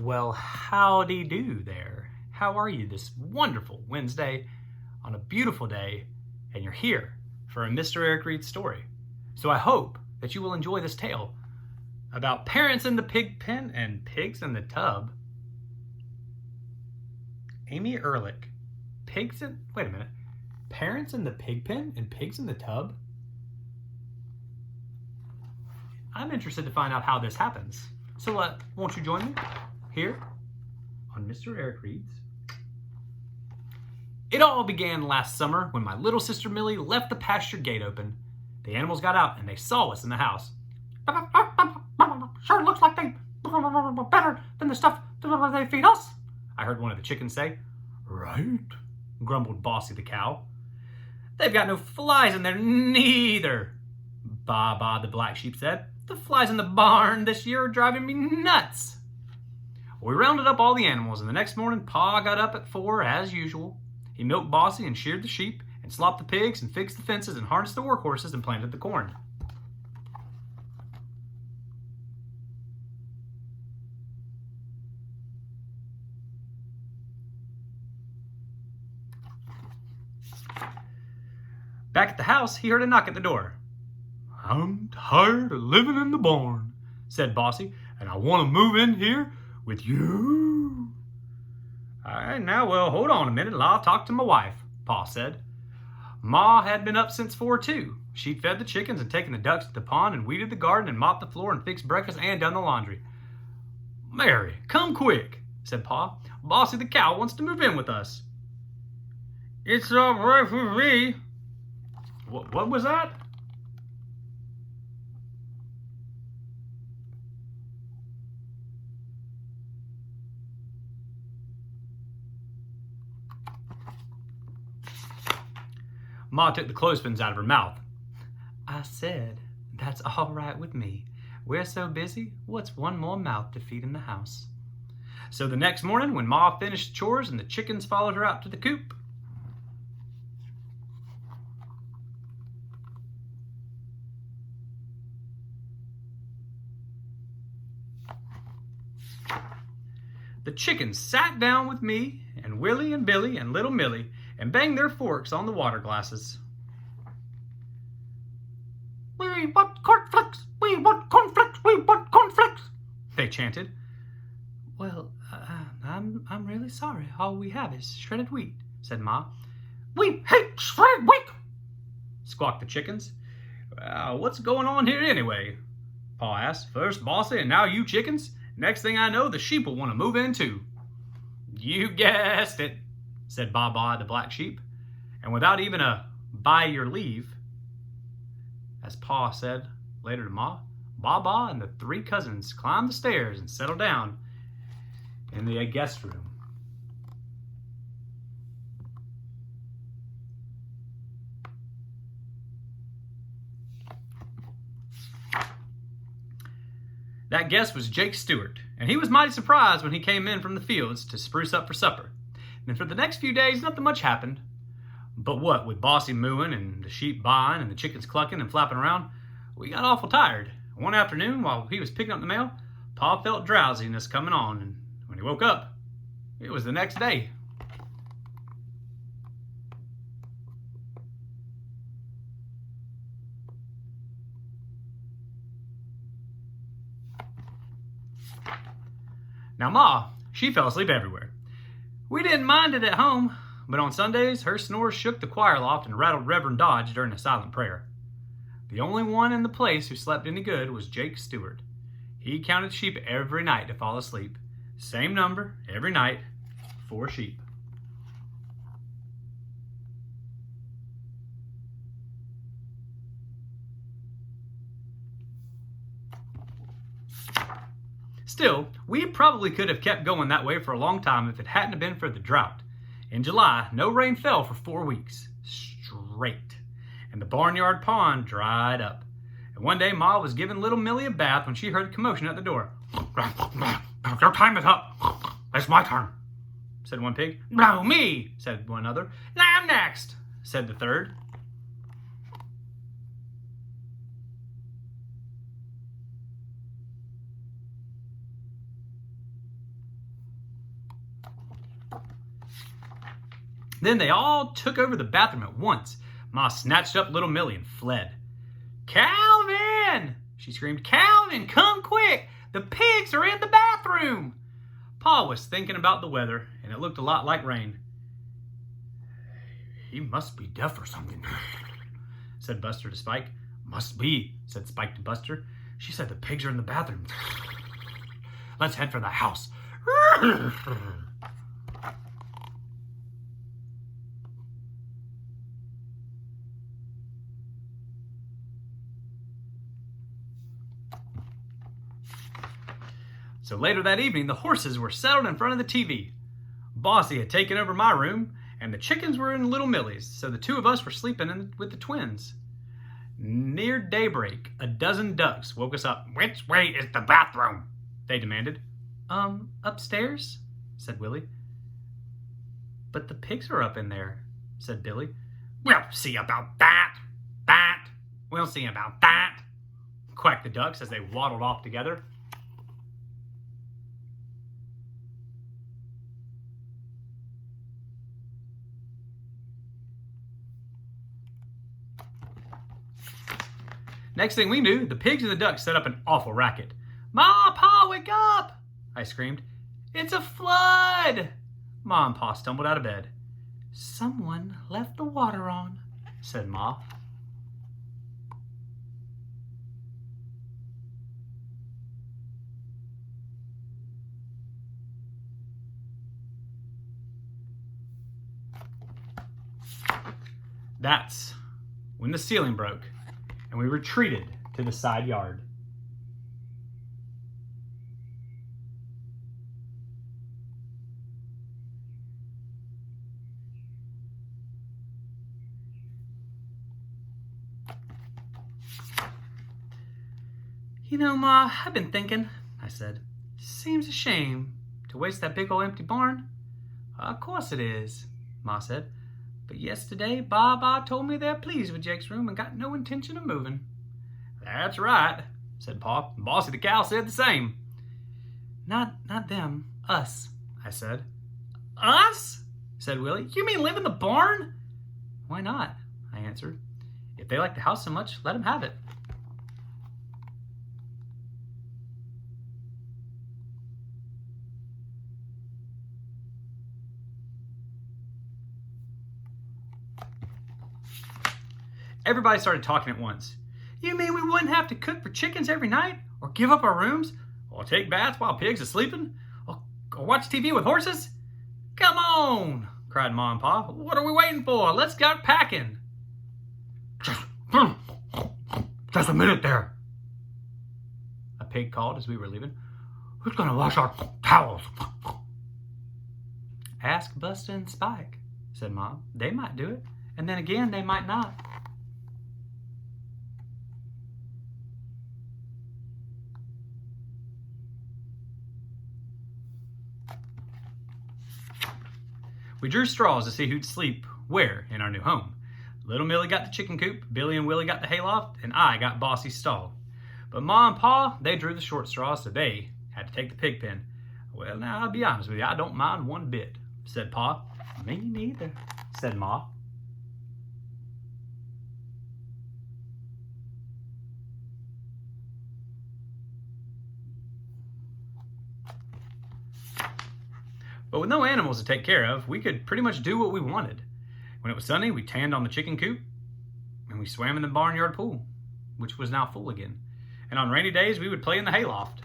Well, howdy do there. How are you this wonderful Wednesday on a beautiful day, and you're here for a Mr. Eric Reads story. So I hope that you will enjoy this tale about parents in the pig pen and pigs in the tub. Amy Ehrlich, wait a minute, parents in the pig pen and pigs in the tub? I'm interested to find out how this happens. So won't you join me here on Mr. Eric Reads? It all began last summer when my little sister Millie left the pasture gate open. The animals got out and they saw us in the house. Sure looks like they better than the stuff they feed us, I heard one of the chickens say. Right, grumbled Bossy the cow. They've got no flies in there neither, Ba the black sheep said. The flies in the barn this year are driving me nuts. We rounded up all the animals, and the next morning Pa got up at 4 as usual. He milked Bossy and sheared the sheep and slopped the pigs and fixed the fences and harnessed the workhorses and planted the corn. Back at the house, he heard a knock at the door. I'm tired of living in the barn, said Bossy, and I want to move in here with you. All right, now, well, hold on a minute and I'll talk to my wife, Pa said. Ma had been up since 4 too. She'd fed the chickens and taken the ducks to the pond and weeded the garden and mopped the floor and fixed breakfast and done the laundry. Mary, come quick, said Pa. Bossy the cow wants to move in with us. It's all right for me. What was that? Ma took the clothespins out of her mouth. I said, that's all right with me. We're so busy, what's one more mouth to feed in the house? So the next morning, when Ma finished chores and the chickens followed her out to the coop, the chickens sat down with me and Willie and Billy and little Millie and banged their forks on the water glasses. We want cornflakes! We want cornflakes! We want cornflakes! They chanted. Well, I'm really sorry. All we have is shredded wheat, said Ma. We hate shredded wheat! Squawked the chickens. What's going on here anyway? Pa asked. First Bossy and now you chickens? Next thing I know, the sheep will want to move in too. You guessed it, said Ba the black sheep. And without even a by your leave, as Pa said later to Ma, Ba and the 3 cousins climbed the stairs and settled down in the guest room. That guest was Jake Stewart, and he was mighty surprised when he came in from the fields to spruce up for supper. And for the next few days, nothing much happened. But what, with Bossy mooing and the sheep baaing and the chickens clucking and flapping around, we got awful tired. One afternoon, while he was picking up the mail, Pa felt drowsiness coming on, and when he woke up, it was the next day. Now Ma, she fell asleep everywhere. We didn't mind it at home, but on Sundays, her snores shook the choir loft and rattled Reverend Dodge during a silent prayer. The only one in the place who slept any good was Jake Stewart. He counted sheep every night to fall asleep. Same number every night, 4 sheep. Still, we probably could have kept going that way for a long time if it hadn't been for the drought. In July, no rain fell for 4 weeks straight, and the barnyard pond dried up. And one day, Ma was giving little Millie a bath when she heard a commotion at the door. Your time is up. It's my turn, said one pig. No, me, said one other. I'm next, said the third. Then they all took over the bathroom at once. Ma snatched up little Millie and fled. "Calvin!" she screamed. "Calvin, come quick! The pigs are in the bathroom!" Pa was thinking about the weather, and it looked a lot like rain. "He must be deaf or something," said Buster to Spike. "Must be," said Spike to Buster. "She said the pigs are in the bathroom. Let's head for the house." So later that evening, the horses were settled in front of the TV. Bossy had taken over my room, and the chickens were in little Millie's, so the two of us were sleeping with the twins. Near daybreak, a dozen ducks woke us up. "Which way is the bathroom?" they demanded. Upstairs," said Willie. "But the pigs are up in there," said Billy. "We'll see about that. We'll see about that," quacked the ducks as they waddled off together. Next thing we knew, the pigs and the ducks set up an awful racket. "Ma, Pa, wake up!" I screamed. "It's a flood!" Ma and Pa stumbled out of bed. "Someone left the water on," said Ma. That's when the ceiling broke, and we retreated to the side yard. "You know, Ma, I've been thinking," I said. "Seems a shame to waste that big old empty barn." "Of course it is," Ma said. "But yesterday, Ba told me they're pleased with Jake's room and got no intention of moving." "That's right," said Pa. "Bossy the cow said the same." Not them, us," I said. "Us?" said Willie. "You mean live in the barn?" "Why not?" I answered. "If they like the house so much, let them have it." Everybody started talking at once. "You mean we wouldn't have to cook for chickens every night? Or give up our rooms? Or take baths while pigs are sleeping? Or watch TV with horses? Come on!" cried Ma and Pa. "What are we waiting for? Let's get packing." Just a minute there," a pig called as we were leaving. "Who's going to wash our towels?" "Ask Buster and Spike," said Mom. "They might do it. And then again, they might not." We drew straws to see who'd sleep where in our new home. Little Millie got the chicken coop, Billy and Willie got the hayloft, and I got Bossy's stall. But Ma and Pa, they drew the short straws, so they had to take the pig pen. "Well, now, I'll be honest with you, I don't mind one bit," said Pa. "Me neither," said Ma. But with no animals to take care of, we could pretty much do what we wanted. When it was sunny, we tanned on the chicken coop, and we swam in the barnyard pool, which was now full again. And on rainy days, we would play in the hayloft.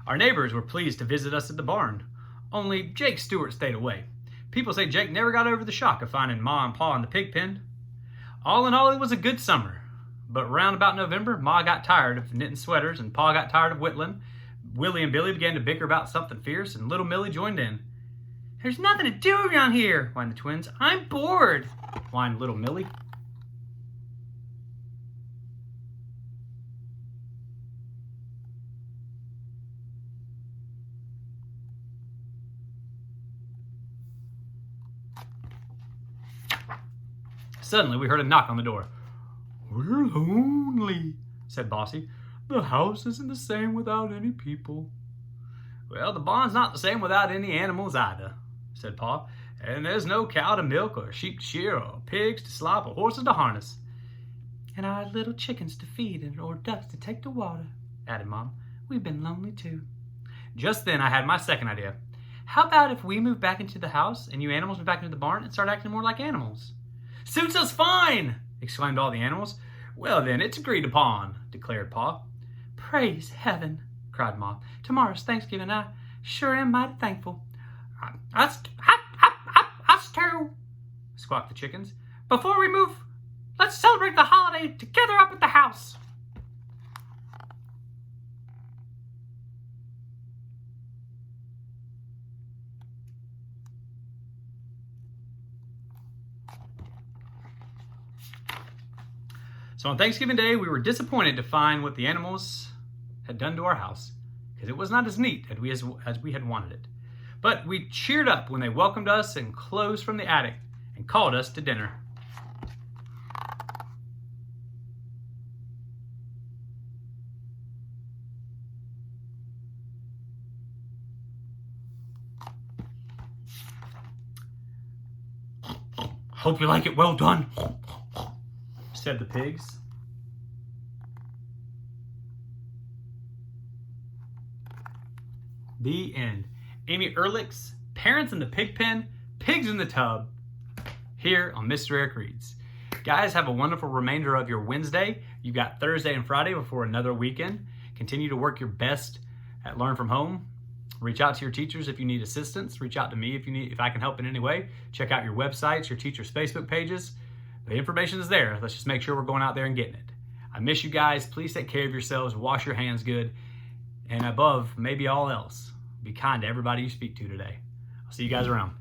Our neighbors were pleased to visit us at the barn. Only Jake Stewart stayed away. People say Jake never got over the shock of finding Ma and Pa in the pig pen. All in all, it was a good summer. But round about November, Ma got tired of knitting sweaters and Pa got tired of whittling. Willie and Billy began to bicker about something fierce, and little Millie joined in. "There's nothing to do around here," whined the twins. "I'm bored," whined little Millie. Suddenly, we heard a knock on the door. "We're lonely," said Bossy. "The house isn't the same without any people." "Well, the barn's not the same without any animals either," said Pa. "And there's no cow to milk or sheep to shear or pigs to slop or horses to harness." "And our little chickens to feed or ducks to take to water," added Mom. "We've been lonely too." Just then I had my second idea. "How about if we move back into the house and you animals move back into the barn and start acting more like animals?" "Suits us fine!" exclaimed all the animals. "Well then, it's agreed upon," declared Pa. "Praise heaven!" cried Ma. "Tomorrow's Thanksgiving. I sure am mighty thankful." Us too," squawked the chickens. "Before we move, let's celebrate the holiday together up at the house." So on Thanksgiving Day, we were disappointed to find what the animals had done to our house, because it was not as neat as we had wanted it. But we cheered up when they welcomed us in clothes from the attic and called us to dinner. "Hope you like it well done," said the pigs. The end. Amy Ehrlich's Parents in the Pigpen, Pigs in the Tub, here on Mr. Eric Reads. Guys, have a wonderful remainder of your Wednesday. You've got Thursday and Friday before another weekend. Continue to work your best at Learn From Home. Reach out to your teachers if you need assistance. Reach out to me if I can help in any way. Check out your websites, your teachers' Facebook pages. The information is there. Let's just make sure we're going out there and getting it. I miss you guys. Please take care of yourselves. Wash your hands good. And above, maybe all else, be kind to everybody you speak to today. I'll see you guys around.